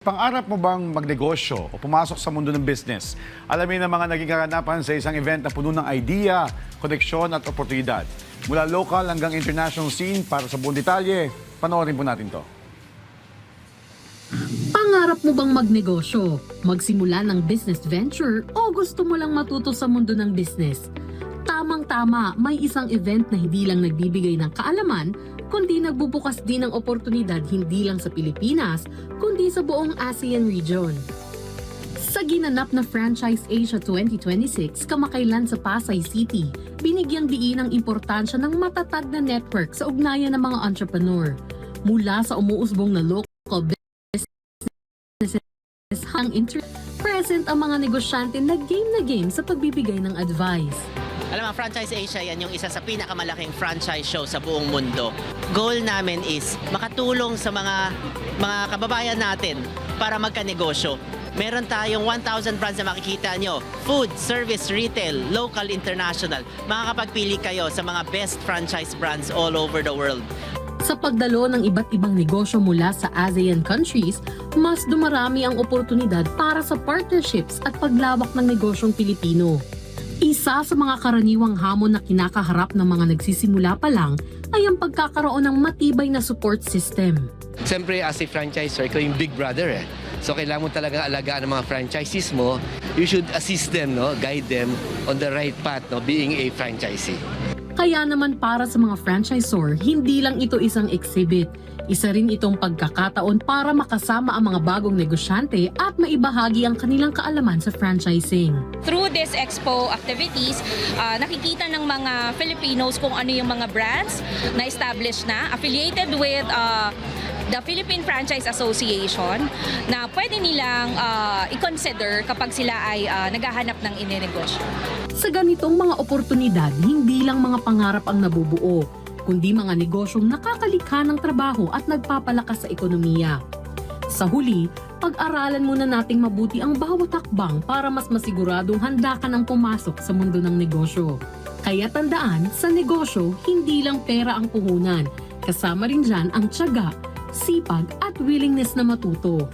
Pangarap mo bang magnegosyo o pumasok sa mundo ng business? Alamin ang mga naging karanapan sa isang event na puno ng idea, koneksyon at oportunidad. Mula local hanggang international scene, para sa buong detalye, panoorin po natin to. Pangarap mo bang magnegosyo, magsimula ng business venture o gusto mo lang matuto sa mundo ng business? Tamang-tama, may isang event na hindi lang nagbibigay ng kaalaman, kundi nagbubukas din ng oportunidad hindi lang sa Pilipinas, kundi sa buong ASEAN region. Sa ginanap na Franchise Asia 2026 kamakailan sa Pasay City, binigyang diin ang importansya ng matatag na network sa ugnayan ng mga entrepreneur. Mula sa umuusbong na local businesses hanggang present ang mga negosyante na game sa pagbibigay ng advice. Alam mo, Franchise Asia, yan yung isa sa pinakamalaking franchise show sa buong mundo. Goal namin is makatulong sa mga kababayan natin para magkanegosyo. Meron tayong 1,000 brands na makikita nyo. Food, service, retail, local, international. Makakapagpili kayo sa mga best franchise brands all over the world. Sa pagdalo ng iba't ibang negosyo mula sa ASEAN countries, mas dumarami ang oportunidad para sa partnerships at paglawak ng negosyong Pilipino. Isa sa mga karaniwang hamon na kinakaharap ng mga nagsisimula pa lang ay ang pagkakaroon ng matibay na support system. Siyempre, as a franchisor, ikaw yung big brother eh. So kailangan mo talaga alagaan ng mga franchisees mo. You should assist them, no? Guide them on the right path, no? Being a franchisee. Kaya naman para sa mga franchisor, hindi lang ito isang exhibit. Isa rin itong pagkakataon para makasama ang mga bagong negosyante at maibahagi ang kanilang kaalaman sa franchising. Through this expo activities, nakikita ng mga Filipinos kung ano yung mga brands na established na, affiliated with the Philippine Franchise Association, na pwede nilang i-consider kapag sila ay naghahanap ng inenegosyo. Sa ganitong mga oportunidad, hindi lang mga pangarap ang nabubuo, kundi mga negosyong nakakalikha ng trabaho at nagpapalakas sa ekonomiya. Sa huli, pag-aralan muna nating mabuti ang bawat hakbang para mas masiguradong handa ka ng pumasok sa mundo ng negosyo. Kaya tandaan, sa negosyo, hindi lang pera ang puhunan. Kasama rin dyan ang tiyaga, sipag at willingness na matuto.